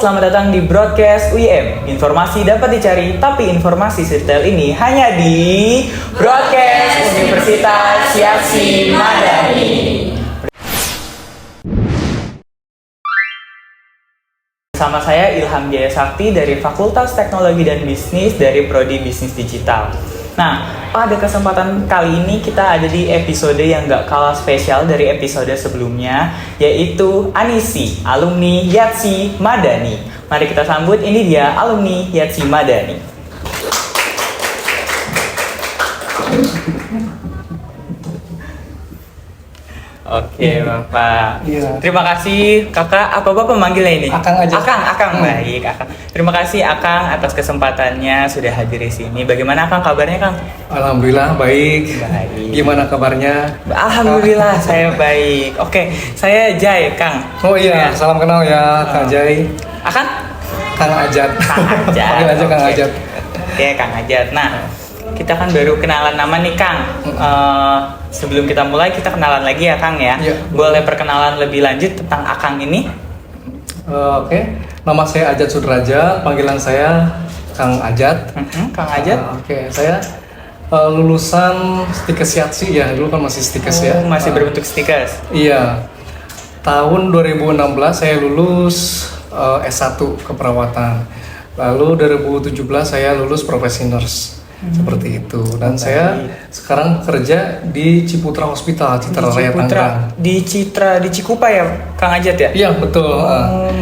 selamat datang di Broadcast UIM. Informasi dapat dicari, tapi informasi detail ini hanya di Broadcast Universitas Yasin Madani. Bersama saya Ilham Jaya Sakti dari Fakultas Teknologi dan Bisnis dari Prodi Bisnis Digital. Nah, pada kesempatan kali ini kita ada di episode yang gak kalah spesial dari episode sebelumnya, yaitu Anisi, alumni Yatsi Madani. Mari kita sambut, ini dia alumni Yatsi Madani. Oke, Bapak. Iya. Terima kasih, Kakak. Apa Bapak manggilnya ini? Akang aja. Akang. Baik, Akang. Terima kasih, Akang, atas kesempatannya sudah hadir di sini. Bagaimana, Akang, kabarnya, Kang? Alhamdulillah baik. Baik. Gimana kabarnya? Alhamdulillah, saya baik. Oke, saya Jai, Kang. Oh iya, salam kenal ya Kang Jai. Akang? Kang Ajat. Kang Ajat. Panggil aja Kang Oke. Ajat. Oke, Kang Ajat. Nah, kita kan baru kenalan nama nih, Kang. Sebelum kita mulai, kita kenalan lagi ya, Kang ya. Iya. Boleh perkenalan lebih lanjut tentang Akang ini? Oke, nama saya Ajat Sudraja, panggilan saya Kang Ajat. Kang Ajat? Oke, saya lulusan Stikes Yatsi ya, dulu kan masih Stikes ya. Masih berbentuk stikers. Iya, tahun 2016 saya lulus S1 keperawatan. Lalu 2017 saya lulus profesi nurse. Seperti itu. Dan saya sekarang kerja di Ciputra Hospital, Citra Raya Tangerang. Di Cikupa ya, Kang Ajat ya? Iya, betul.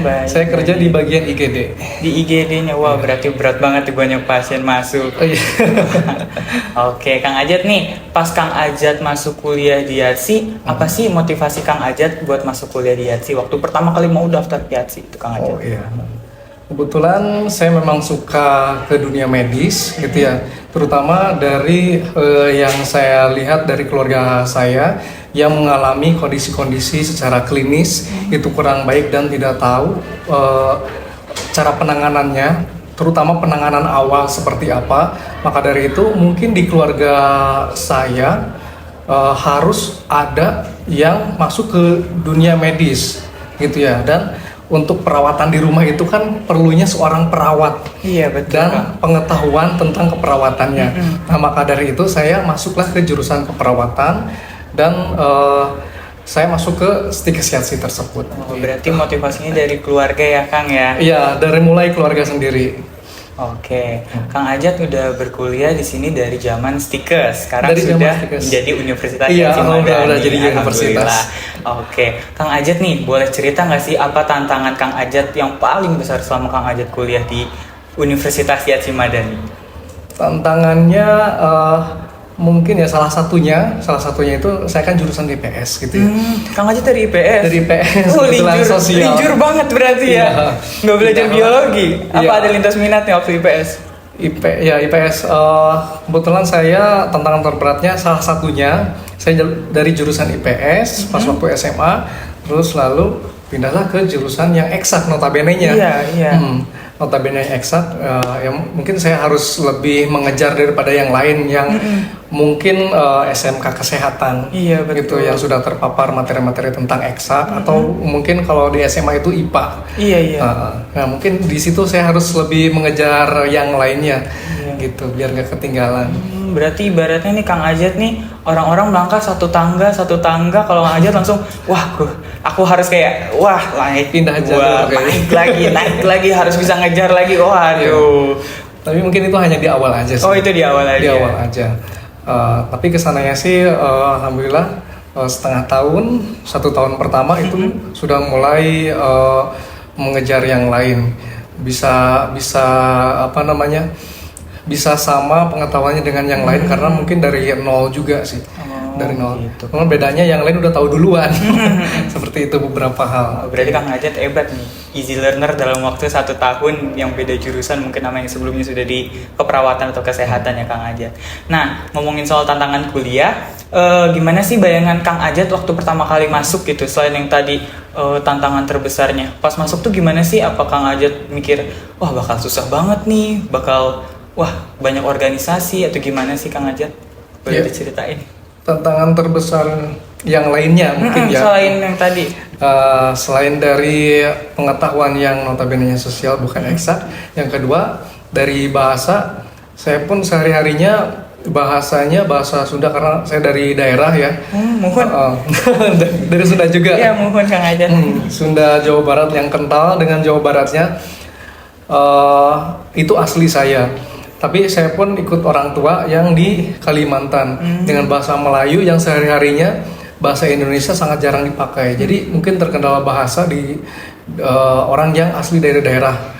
Baik, Saya kerja di bagian IGD. Di IGD-nya, wah berarti berat banget tuh, banyak pasien masuk. Oh, iya. Oke, Kang Ajat nih, pas Kang Ajat masuk kuliah di Yatsi, apa sih motivasi Kang Ajat buat masuk kuliah di Yatsi? Waktu pertama kali mau daftar di Yatsi itu, Kang Ajat. Oh iya. Kebetulan saya memang suka ke dunia medis gitu ya, terutama dari yang saya lihat dari keluarga saya yang mengalami kondisi-kondisi secara klinis itu kurang baik dan tidak tahu cara penanganannya, terutama penanganan awal seperti apa. Maka dari itu mungkin di keluarga saya harus ada yang masuk ke dunia medis gitu ya. Dan untuk perawatan di rumah itu kan perlunya seorang perawat. Iya, betul. Dan pengetahuan tentang keperawatannya. Nah, maka dari itu saya masuklah ke jurusan keperawatan dan saya masuk ke Stikes Yatsi tersebut. Berarti motivasinya dari keluarga ya, Kang ya? Iya, dari mulai keluarga sendiri. Oke, Kang Ajat udah berkuliah di sini dari zaman Stikes. Sekarang Dari zaman sudah Stikes. menjadi Universitas Iya, Yatsi Madani. udah jadi universitas. Alhamdulillah. Oke, Kang Ajat nih, boleh cerita nggak sih apa tantangan Kang Ajat yang paling besar selama Kang Ajat kuliah di Universitas Yatsi Madani? Tantangannya mungkin ya salah satunya itu saya kan jurusan IPS gitu ya. Kang Ajat dari IPS? Dari IPS, Oh, kebetulan sosial. linjur banget berarti ya? Iya. Nggak belajar Iya. biologi? Apa Iya. ada lintas minatnya waktu IPS? IPS kebetulan saya tantangan terberatnya salah satunya saya dari jurusan IPS pas waktu SMA, terus lalu pindahlah ke jurusan yang eksak notabene-nya. Iya. Notabene yang eksak, yang mungkin saya harus lebih mengejar daripada yang lain yang mungkin SMK kesehatan. Iya, betul. Gitu yang sudah terpapar materi-materi tentang eksak atau mungkin kalau di SMA itu IPA. Iya. Nah, mungkin di situ saya harus lebih mengejar yang lainnya, Iya. gitu, biar nggak ketinggalan. Berarti ibaratnya nih Kang Ajat nih, orang-orang melangkah satu tangga, kalau Kang Ajat langsung, wah aku harus kayak, naik, Pindah jalur, naik lagi, harus bisa ngejar lagi, waduh. Tapi mungkin itu hanya di awal aja sih. Oh, itu di awal aja. Di awal aja. Tapi kesananya sih, alhamdulillah setengah tahun, 1 tahun pertama itu sudah mulai mengejar yang lain. Bisa bisa sama pengetahuannya dengan yang lain karena mungkin dari nol juga sih. Dari nol. Gitu. Cuman bedanya yang lain udah tahu duluan. Seperti itu beberapa hal. Berarti Kang Ajat hebat nih, easy learner dalam waktu 1 tahun yang beda jurusan mungkin sama yang sebelumnya sudah di keperawatan atau kesehatan ya Kang Ajat. Nah, ngomongin soal tantangan kuliah, gimana sih bayangan Kang Ajat waktu pertama kali masuk gitu, selain yang tadi tantangan terbesarnya? Pas masuk tuh gimana sih? Apa Kang Ajat mikir, wah bakal susah banget nih, banyak organisasi atau gimana sih Kang Ajat? Boleh Ya. diceritain? Tantangan terbesar yang lainnya mungkin ya. Selain yang tadi. Selain dari pengetahuan yang notabene sosial bukan eksak, yang kedua dari bahasa, saya pun sehari-harinya bahasanya bahasa Sunda karena saya dari daerah ya. Mohon. Dari Sunda juga. Iya, mohon Kang Ajat. Sunda Jawa Barat yang kental dengan Jawa Baratnya, itu asli saya. Tapi saya pun ikut orang tua yang di Kalimantan dengan bahasa Melayu yang sehari-harinya bahasa Indonesia sangat jarang dipakai. Jadi mungkin terkendala bahasa di orang yang asli dari daerah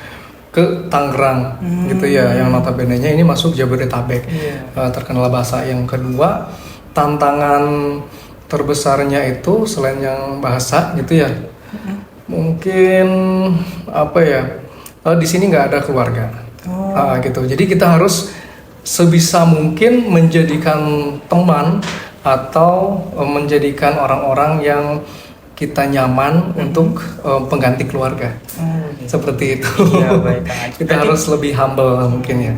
ke Tangerang gitu ya, yang notabene-nya ini masuk Jabodetabek. Terkendala bahasa. Yang kedua, tantangan terbesarnya itu selain yang bahasa gitu ya, mungkin apa ya, di sini nggak ada keluarga. Gitu. Jadi kita harus sebisa mungkin menjadikan teman atau menjadikan orang-orang yang kita nyaman untuk pengganti keluarga. Seperti itu. Iya, baik, Kang Ajit. Kita harus lebih humble mungkin ya.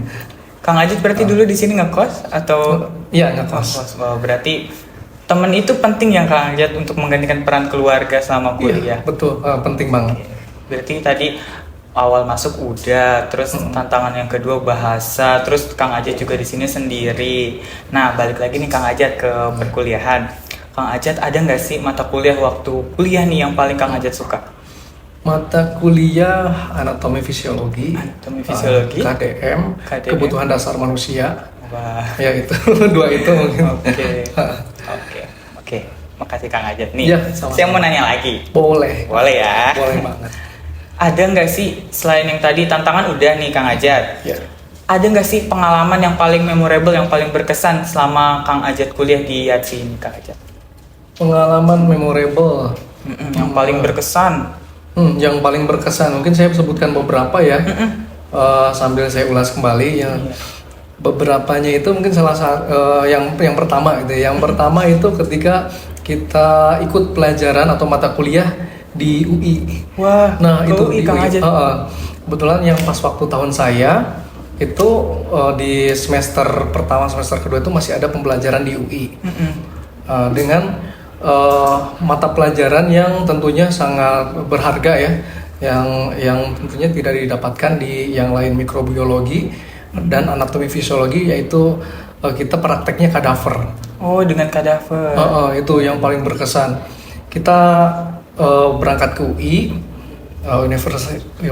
Kang Ajit berarti dulu di sini ngekos atau? Iya, ngekos. Oh, berarti teman itu penting ya Kang Ajit untuk menggantikan peran keluarga selama kuliah. Iya, betul, penting banget. Berarti tadi awal masuk udah, terus tantangan yang kedua bahasa, terus Kang Ajat juga di sini sendiri. Nah, balik lagi nih Kang Ajat ke perkuliahan. Kang Ajat ada nggak sih mata kuliah waktu kuliah nih yang paling Kang Ajat suka? Mata kuliah anatomi fisiologi, KDM, kebutuhan dasar manusia. Wah. Ya itu, dua itu mungkin. Oke. Makasih Kang Ajat nih. Ya, sama-sama. Saya mau nanya lagi. Boleh Ya. Boleh banget. Ada nggak sih selain yang tadi tantangan udah nih Kang Ajat? Ya. Ada nggak sih pengalaman yang paling memorable, yang paling berkesan selama Kang Ajat kuliah di YATSI ini Kang Ajat? Pengalaman memorable. Yang paling berkesan. Yang paling berkesan mungkin saya sebutkan beberapa ya. Sambil saya ulas kembali ya. Beberapanya itu mungkin salah satu yang pertama gitu. Yang pertama itu ketika kita ikut pelajaran atau mata kuliah di UI. Wah, nah itu UI, di Kang UI. Ajat. Kebetulan yang pas waktu tahun saya itu di semester pertama, semester kedua itu masih ada pembelajaran di UI. Dengan mata pelajaran yang tentunya sangat berharga ya, yang tentunya tidak didapatkan di yang lain, mikrobiologi dan anatomi fisiologi, yaitu kita prakteknya kadaver. Oh, dengan kadaver. Itu yang paling berkesan. Kita berangkat ke UI,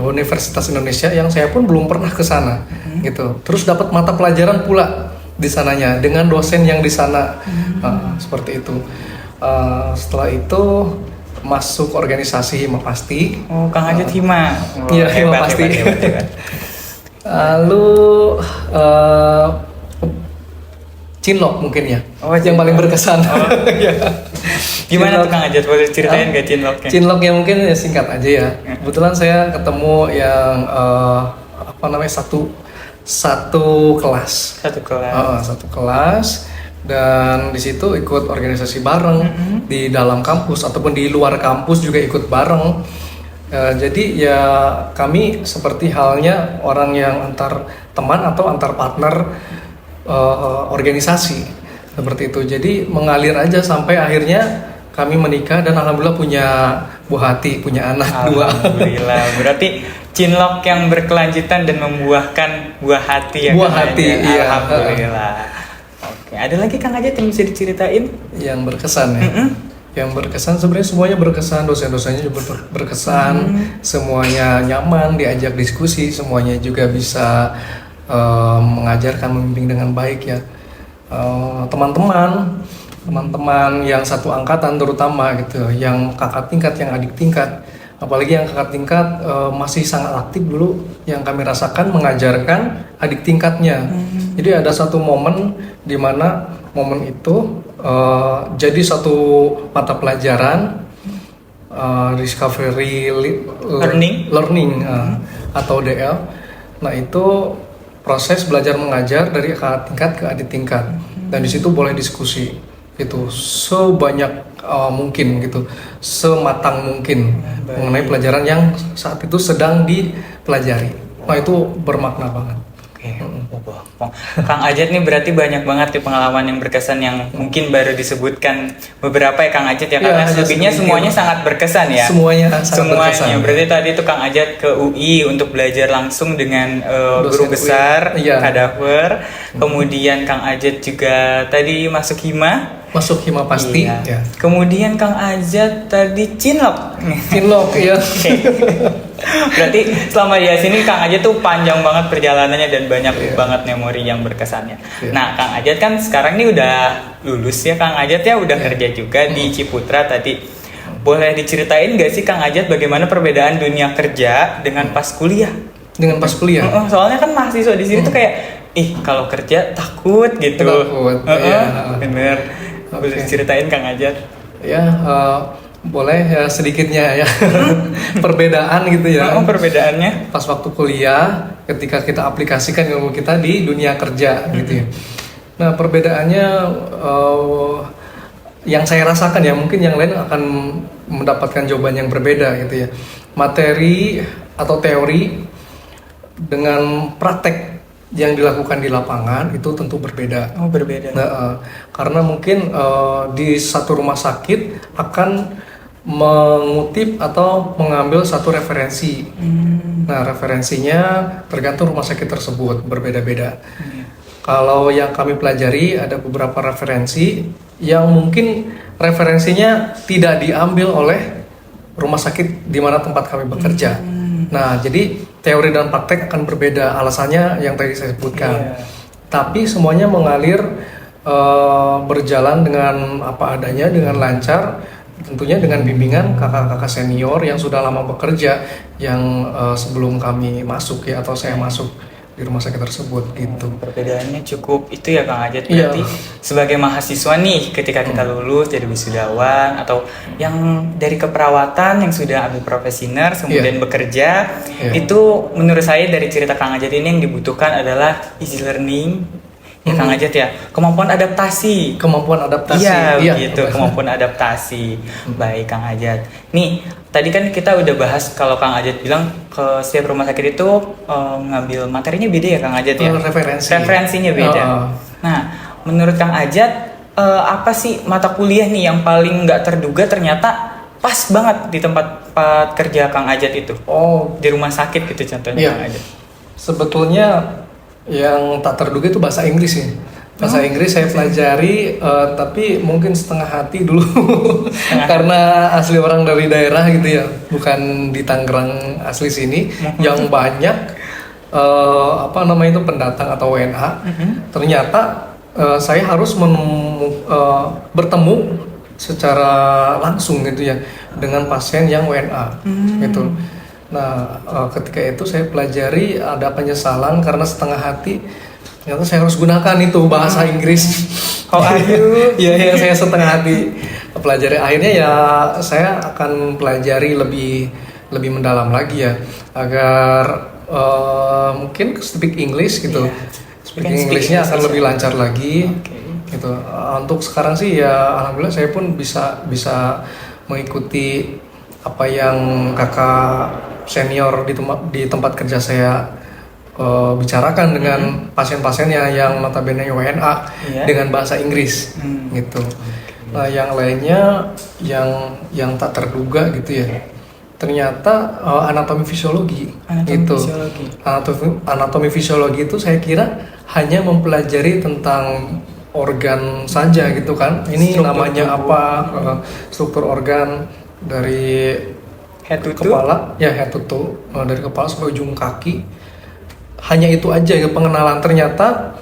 Universitas Indonesia, yang saya pun belum pernah ke sana gitu. Terus dapat mata pelajaran pula di sananya dengan dosen yang di sana. Seperti itu. Setelah itu masuk organisasi Hima Pasti. Oh, Kang Ajat Hima. Iya, Hima Pasti. Hebat. Lalu Cinlok mungkin ya. Yang paling berkesan. Gimana tuh Kang Ajat, boleh ceritain nggak Cinloknya? Cinloknya mungkin ya singkat aja ya. Kebetulan saya ketemu yang satu kelas. Satu kelas. Dan di situ ikut organisasi bareng di dalam kampus ataupun di luar kampus juga ikut bareng. Jadi ya kami seperti halnya orang yang antar teman atau antar partner organisasi seperti itu. Jadi mengalir aja sampai akhirnya kami menikah dan alhamdulillah punya buah hati, punya anak dua. Alhamdulillah. Berarti Cinlok yang berkelanjutan dan membuahkan buah hati yang iya. Alhamdulillah. Oke, ada lagi Kang Ajat yang bisa diceritain? Yang berkesan ya. Yang berkesan sebenarnya semuanya berkesan, dosen-dosennya juga berkesan, semuanya nyaman, diajak diskusi, semuanya juga bisa mengajarkan, membimbing dengan baik ya. Teman-teman yang satu angkatan terutama gitu, yang kakak tingkat, yang adik tingkat, apalagi yang kakak tingkat masih sangat aktif dulu, yang kami rasakan mengajarkan adik tingkatnya. Jadi ada satu momen di mana momen itu jadi satu mata pelajaran discovery learning atau DL. Nah itu proses belajar mengajar dari kakak tingkat ke adik tingkat, dan di situ boleh diskusi itu sebanyak mungkin gitu, sematang mungkin mengenai pelajaran yang saat itu sedang dipelajari. Nah itu bermakna banget. bokong. Kang Ajat nih berarti banyak banget nih pengalaman yang berkesan yang mungkin baru disebutkan beberapa ya Kang Ajat ya, karena selebihnya semuanya sangat berkesan ya. Semuanya sangat berkesan. Berarti tadi tuh Kang Ajat ke UI untuk belajar langsung dengan guru besar Kak Dahwer. Kemudian Kang Ajat juga tadi masuk Hima pasti. Iya. Ya. Kemudian Kang Ajat tadi Cinlok ya. Berarti selama di sini Kang Ajat tuh panjang banget perjalanannya dan banyak banget memori yang berkesannya. Nah Kang Ajat kan sekarang ini udah lulus ya Kang Ajat ya, udah kerja juga di Ciputra tadi. Boleh diceritain gak sih Kang Ajat bagaimana perbedaan dunia kerja dengan pas kuliah? Soalnya kan mahasiswa di sini tuh kayak kalau kerja takut gitu. Bener. Boleh ceritain Kang Ajat? Ya, boleh ya sedikitnya ya. Perbedaan gitu ya. Perbedaannya? Pas waktu kuliah, ketika kita aplikasikan ilmu kita di dunia kerja gitu ya. Nah, perbedaannya yang saya rasakan ya, mungkin yang lain akan mendapatkan jawaban yang berbeda gitu ya. Materi atau teori dengan praktek yang dilakukan di lapangan itu tentu berbeda. Berbeda. Nah, karena mungkin di satu rumah sakit akan mengutip atau mengambil satu referensi. Nah, referensinya tergantung rumah sakit tersebut berbeda-beda. Kalau yang kami pelajari ada beberapa referensi yang mungkin referensinya tidak diambil oleh rumah sakit di mana tempat kami bekerja. Nah, jadi teori dan praktek akan berbeda, alasannya yang tadi saya sebutkan. Tapi semuanya mengalir berjalan dengan apa adanya, dengan lancar, tentunya dengan bimbingan kakak-kakak senior yang sudah lama bekerja, yang sebelum kami masuk ya, atau saya masuk di rumah sakit tersebut gitu. Perbedaannya cukup itu ya Kang Ajat, berarti sebagai mahasiswa nih ketika kita lulus jadi wisudawan atau yang dari keperawatan yang sudah ambil profesi nurse kemudian bekerja, itu menurut saya dari cerita Kang Ajat ini yang dibutuhkan adalah easy learning ya Kang Ajat ya, kemampuan adaptasi. Iya gitu, kemampuan adaptasi. Baik Kang Ajat. Nih tadi kan kita udah bahas kalau Kang Ajat bilang ke setiap rumah sakit itu ngambil materinya beda ya Kang Ajat ya. Referensinya beda. Nah menurut Kang Ajat apa sih mata kuliah nih yang paling nggak terduga ternyata pas banget di tempat kerja Kang Ajat itu? Di rumah sakit gitu contohnya Kang Ajat. Sebetulnya yang tak terduga itu bahasa Inggris ya. Bahasa Inggris saya pelajari, tapi mungkin setengah hati dulu karena asli orang dari daerah gitu ya, bukan di Tangerang asli sini, yang banyak pendatang atau WNA. Ternyata saya harus bertemu secara langsung gitu ya dengan pasien yang WNA gitu. Nah, ketika itu saya pelajari, ada penyesalan karena setengah hati. Ternyata saya harus gunakan itu bahasa Inggris. Yang saya setengah hati pelajari. Akhirnya ya saya akan pelajari lebih mendalam lagi ya, agar mungkin speak English gitu. Speaking Englishnya akan lebih lancar lagi. Gitu. Untuk sekarang sih ya alhamdulillah saya pun bisa mengikuti apa yang kakak senior di tempat kerja saya bicarakan dengan pasien-pasiennya yang notabene WNA dengan bahasa Inggris gitu. Nah yang lainnya yang tak terduga gitu ya, ternyata anatomi fisiologi gitu. Anatomi fisiologi itu saya kira hanya mempelajari tentang organ saja gitu kan. Ini struktur namanya apa, struktur organ dari head to kepala, head to toe, dari kepala sampai ujung kaki. Hanya itu aja ya pengenalan. Ternyata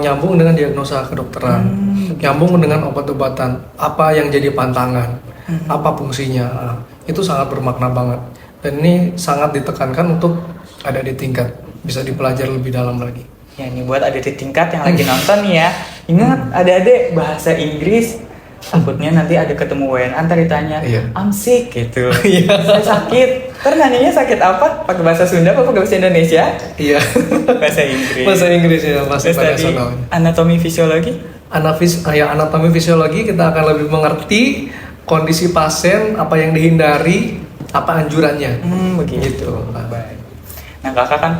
nyambung dengan diagnosa kedokteran, nyambung dengan obat-obatan, apa yang jadi pantangan, apa fungsinya. Itu sangat bermakna banget. Dan ini sangat ditekankan untuk ada di tingkat, bisa dipelajari lebih dalam lagi. Ya ini buat adik di tingkat yang lagi nonton nih ya, ingat adik-adik bahasa Inggris, takutnya nanti ada ketemu WNA ntar ditanya I'm sick gitu, saya sakit, ntar nanyanya sakit apa, pakai bahasa Sunda apa pakai bahasa Indonesia? Bahasa Inggris. Bahasa Inggris ya, bahasa internasional. Anatomi fisiologi? Anatomi fisiologi kita akan lebih mengerti kondisi pasien, apa yang dihindari, apa anjurannya. Begitu. Baik. Nah kakak kan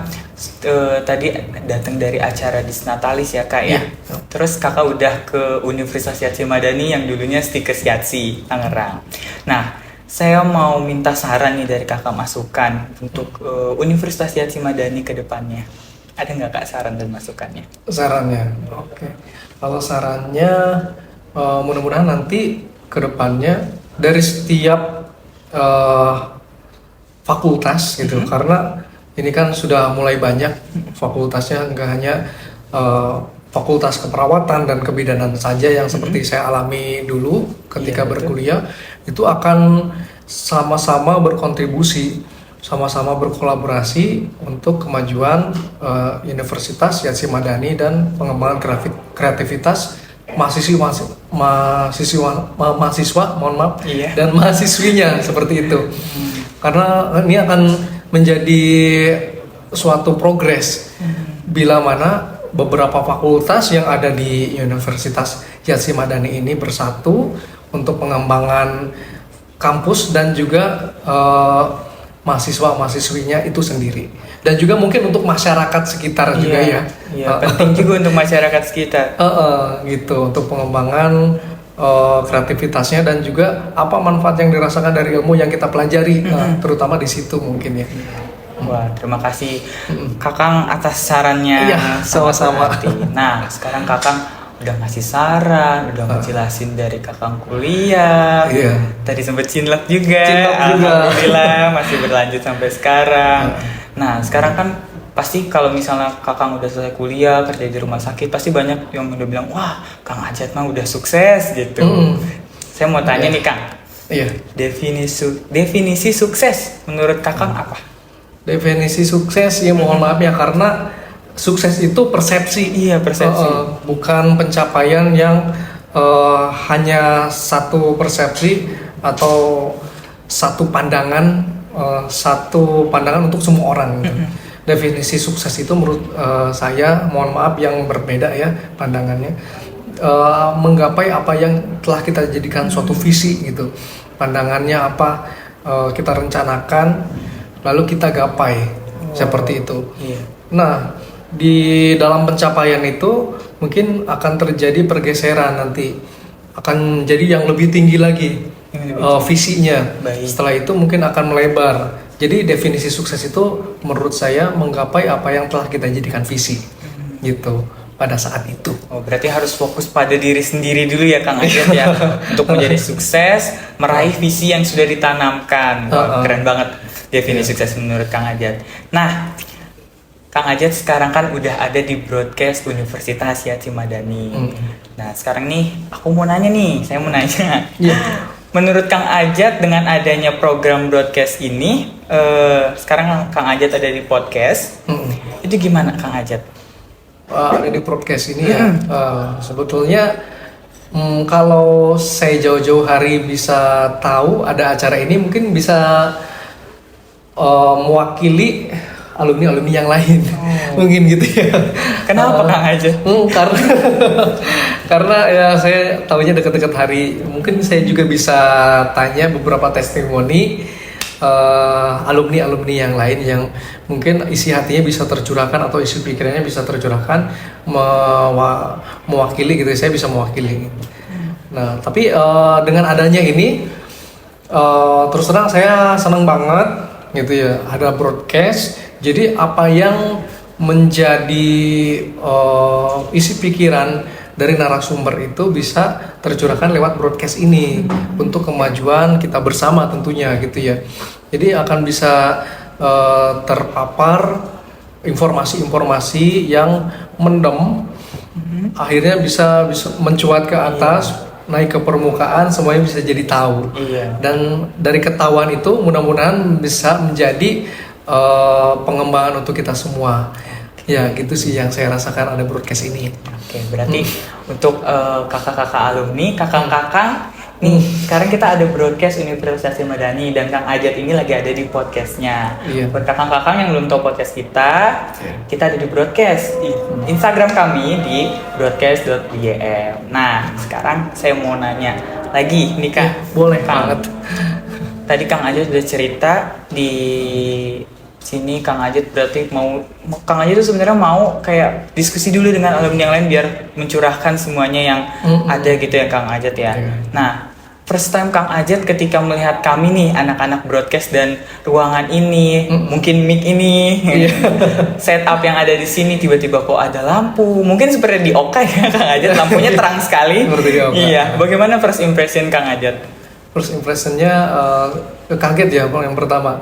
tadi datang dari acara Disnatalis ya kak ya. Iya. Terus kakak udah ke Universitas Yatsi Madani yang dulunya Stikes Yatsi Tangerang. Nah saya mau minta saran nih dari kakak masukan untuk Universitas Yatsi Madani ke depannya. Ada nggak kak saran dan masukannya? Sarannya, oke. Kalau sarannya mudah-mudahan nanti ke depannya dari setiap fakultas gitu, karena ini kan sudah mulai banyak fakultasnya, nggak hanya fakultas keperawatan dan kebidanan saja yang seperti saya alami dulu ketika Iya, betul. berkuliah, itu akan sama-sama berkontribusi, sama-sama berkolaborasi untuk kemajuan Universitas Yatsi Madani dan pengembangan kreativitas mahasiswa, mohon maaf, Iya. dan mahasiswinya seperti itu. Karena ini akan menjadi suatu progres bila mana beberapa fakultas yang ada di Universitas Yatsi Madani ini bersatu untuk pengembangan kampus dan juga mahasiswa-mahasiswinya itu sendiri, dan juga mungkin untuk masyarakat sekitar juga ya. Iya, penting juga untuk masyarakat sekitar. Gitu untuk pengembangan kreativitasnya dan juga apa manfaat yang dirasakan dari ilmu yang kita pelajari, terutama di situ mungkin ya. Wah, terima kasih Kakang atas sarannya. Iya, sangat sama-sama. berarti. Nah, sekarang Kakang udah ngasih saran, udah ngejelasin dari Kakang kuliah. Iya. Tadi sempet cinlok juga. Cinlok juga. Alhamdulillah masih berlanjut sampai sekarang. Nah, sekarang kan pasti kalau misalnya Kakang udah selesai kuliah, kerja di rumah sakit, pasti banyak yang udah bilang, "Wah, Kang Ajat mah udah sukses." gitu. Saya mau tanya Iya. nih, Kang. Iya. Definisi sukses menurut Kakang apa? Definisi sukses ya, mohon maaf ya, karena sukses itu persepsi. Iya, persepsi. Bukan pencapaian yang hanya satu persepsi atau satu pandangan untuk semua orang gitu. Definisi sukses itu menurut saya, mohon maaf yang berbeda ya pandangannya, menggapai apa yang telah kita jadikan suatu visi gitu. Pandangannya apa, kita rencanakan lalu kita gapai, seperti itu. Iya. Nah, di dalam pencapaian itu mungkin akan terjadi pergeseran nanti, akan jadi yang lebih tinggi lagi visinya. Baik. Setelah itu mungkin akan melebar. Jadi definisi sukses itu menurut saya menggapai apa yang telah kita jadikan visi, gitu pada saat itu. Oh, berarti harus fokus pada diri sendiri dulu ya Kang Ajat ya, untuk menjadi sukses, meraih visi yang sudah ditanamkan. Wah, keren banget definisi sukses menurut Kang Ajat. Nah, Kang Ajat sekarang kan udah ada di broadcast Universitas Yatsi Madani. Nah, sekarang nih aku mau nanya nih, saya mau nanya. Iya. Menurut Kang Ajat dengan adanya program broadcast ini, sekarang Kang Ajat ada di podcast, itu gimana Kang Ajat? Ada di podcast ini ya, sebetulnya kalau saya jauh-jauh hari bisa tahu ada acara ini, mungkin bisa mewakili alumni yang lain, mungkin gitu ya. Kenapa Kang Ajat? Karena ya saya tahunya dekat-dekat hari, mungkin saya juga bisa tanya beberapa testimoni alumni yang lain yang mungkin isi hatinya bisa tercurahkan atau isi pikirannya bisa tercurahkan, mewakili gitu. Saya bisa mewakili. Nah, tapi dengan adanya ini, terus terang saya senang banget gitu ya, ada broadcast. Jadi apa yang menjadi isi pikiran dari narasumber itu bisa tercurahkan lewat broadcast ini untuk kemajuan kita bersama tentunya gitu ya. Jadi akan bisa terpapar informasi-informasi yang mendem, akhirnya bisa mencuat ke atas, naik ke permukaan, semuanya bisa jadi tahu. Iya. Dan dari ketahuan itu mudah-mudahan bisa menjadi pengembangan untuk kita semua. Ya gitu sih yang saya rasakan ada broadcast ini. Oke, berarti untuk kakak-kakak alumni, kakang-kakang, nih sekarang kita ada broadcast Universitas Yatsi Madani dan Kang Ajat ini lagi ada di podcastnya. Iya. Buat kakang-kakang yang belum tahu podcast kita ada di broadcast di Instagram kami di broadcast.ym. Nah, sekarang saya mau nanya lagi nih Kang. Boleh Kang. banget. Tadi Kang Ajat sudah cerita di sini Kang Ajat berarti Kang Ajat itu sebenarnya mau kayak diskusi dulu dengan alumni yang lain biar mencurahkan semuanya yang ada gitu ya Kang Ajat ya. Nah, first time Kang Ajat ketika melihat kami nih anak-anak broadcast dan ruangan ini, mungkin mic ini, setup yang ada di sini tiba-tiba kok ada lampu, mungkin seperti di Oka ya Kang Ajat, lampunya terang sekali. Iya, bagaimana first impression Kang Ajat? First impressionnya kaget ya yang pertama.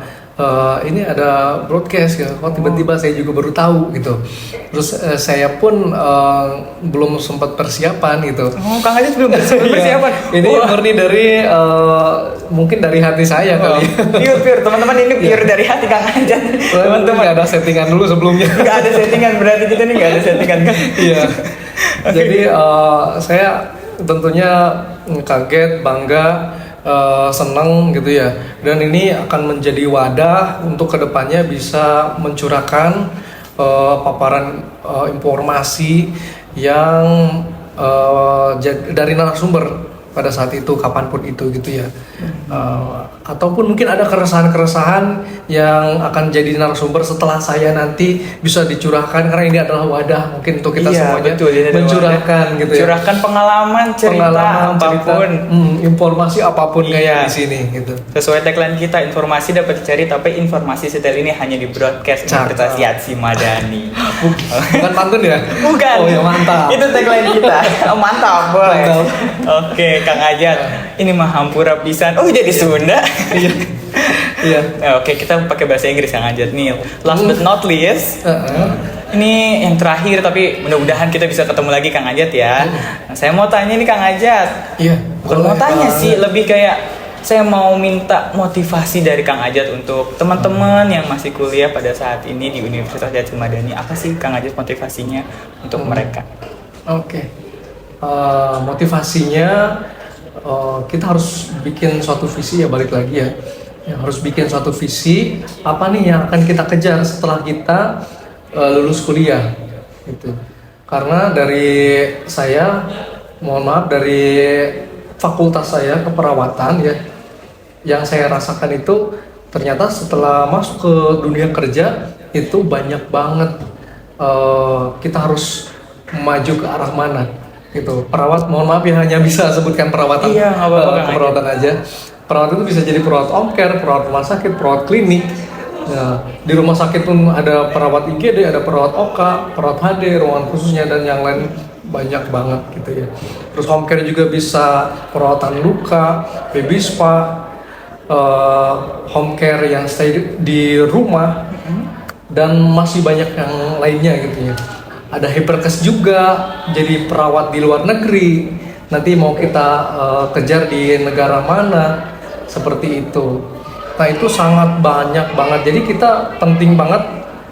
Ini ada broadcast ya, tiba-tiba saya juga baru tahu gitu. Terus saya pun belum sempat persiapan gitu. Oh, Kang Ajat belum sempat persiapan. Ini murni dari mungkin dari hati saya kali. Pure, teman-teman, ini pure dari hati Kang Ajat. Teman-teman, nggak ada settingan dulu sebelumnya. Nggak ada settingan, berarti kita nih nggak ada settingan kan? Iya. Jadi saya tentunya kaget, bangga. Senang gitu ya, dan ini akan menjadi wadah untuk kedepannya bisa mencurahkan paparan informasi yang dari narasumber pada saat itu, kapanpun itu gitu ya. Ataupun mungkin ada keresahan-keresahan yang akan jadi narasumber setelah saya nanti bisa dicurahkan, karena ini adalah wadah mungkin untuk kita semuanya mencurahkan gitu ya. Curahkan pengalaman, cerita apapun, informasi apapun kayak di sini gitu. Sesuai tagline kita, informasi dapat dicari tapi informasi setel ini hanya di broadcast Universitas Yatsi Madani. Bukan pantun ya? Bukan. Oh ya, mantap. Itu tagline kita. Mantap, boleh. Oke, Kang Ajat. Ini mah hampura pisan. Oh, jadi Sunda. Iya. Oke, kita pakai bahasa Inggris Kang Ajat nih. Last but not least. Ini yang terakhir, tapi mudah-mudahan kita bisa ketemu lagi Kang Ajat ya. Nah, saya mau tanya nih Kang Ajat. Iya. Bukan mau tanya sih, lebih kayak saya mau minta motivasi dari Kang Ajat untuk teman-teman yang masih kuliah pada saat ini di Universitas Yatsi Madani. Apa sih Kang Ajat motivasinya untuk mereka? Oke. Motivasinya kita harus bikin suatu visi ya, balik lagi ya. Harus bikin suatu visi apa nih yang akan kita kejar setelah kita lulus kuliah gitu. Karena dari saya, mohon maaf, dari fakultas saya keperawatan ya, yang saya rasakan itu ternyata setelah masuk ke dunia kerja itu banyak banget kita harus maju ke arah mana gitu. Perawat, mohon maaf ya, hanya bisa sebutkan perawatan, keperawatan aja. Perawat itu bisa jadi perawat home care, perawat rumah sakit, perawat klinik. Nah, di rumah sakit pun ada perawat IGD, ada perawat OK, perawat HD, ruangan khususnya, dan yang lain banyak banget gitu ya. Terus home care juga bisa perawatan luka, baby spa, home care yang stay di rumah, dan masih banyak yang lainnya gitu ya. Ada hypercase juga, jadi perawat di luar negeri. Nanti mau kita kejar di negara mana, seperti itu. Nah, itu sangat banyak banget. Jadi kita penting banget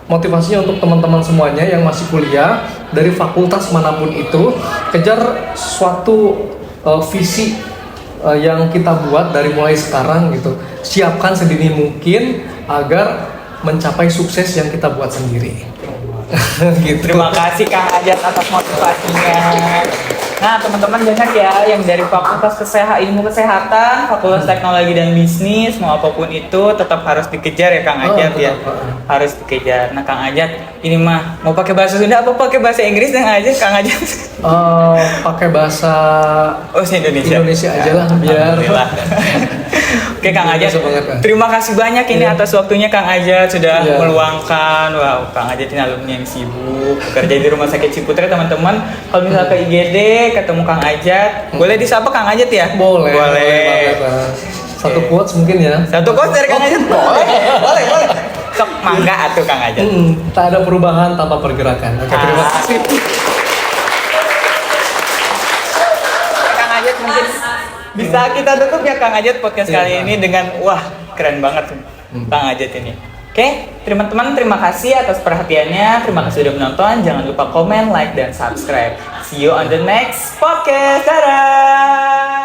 motivasinya untuk teman-teman semuanya yang masih kuliah dari fakultas manapun itu, kejar suatu visi yang kita buat dari mulai sekarang gitu. Siapkan sedini mungkin agar mencapai sukses yang kita buat sendiri. Gitu. Terima kasih Kang Ajat atas motivasinya. Nah, teman-teman banyak ya yang dari Fakultas Ilmu Kesehatan, Fakultas Teknologi dan Bisnis, mau apapun itu tetap harus dikejar ya Kang Ajat ya. Harus dikejar. Nah, Kang Ajat, ini mah mau pakai bahasa Sunda apa pakai bahasa Inggris Kang Ajat? Pakai bahasa Indonesia aja lah biar. Oke Kang Ajat, terima kasih banyak ini atas waktunya Kang Ajat sudah meluangkan. Wow, Kang Ajat ini alumni yang sibuk bekerja di Rumah Sakit Ciputra teman-teman. Kalau misalnya ke IGD ketemu Kang Ajat, boleh disapa Kang Ajat ya? Boleh banget. Satu quotes mungkin ya. Satu quotes dari Kang Ajat? Boleh. Sok mangga atuh Kang Ajat. Tak ada perubahan tanpa pergerakan. Oke, terima kasih. Kang Ajat mungkin bisa kita tutup ya Kang Ajat podcast kali ini dengan wah keren banget Kang Ajat ini. Oke, teman-teman, terima kasih atas perhatiannya. Terima kasih sudah menonton. Jangan lupa komen, like, dan subscribe. See you on the next podcast. Dadah!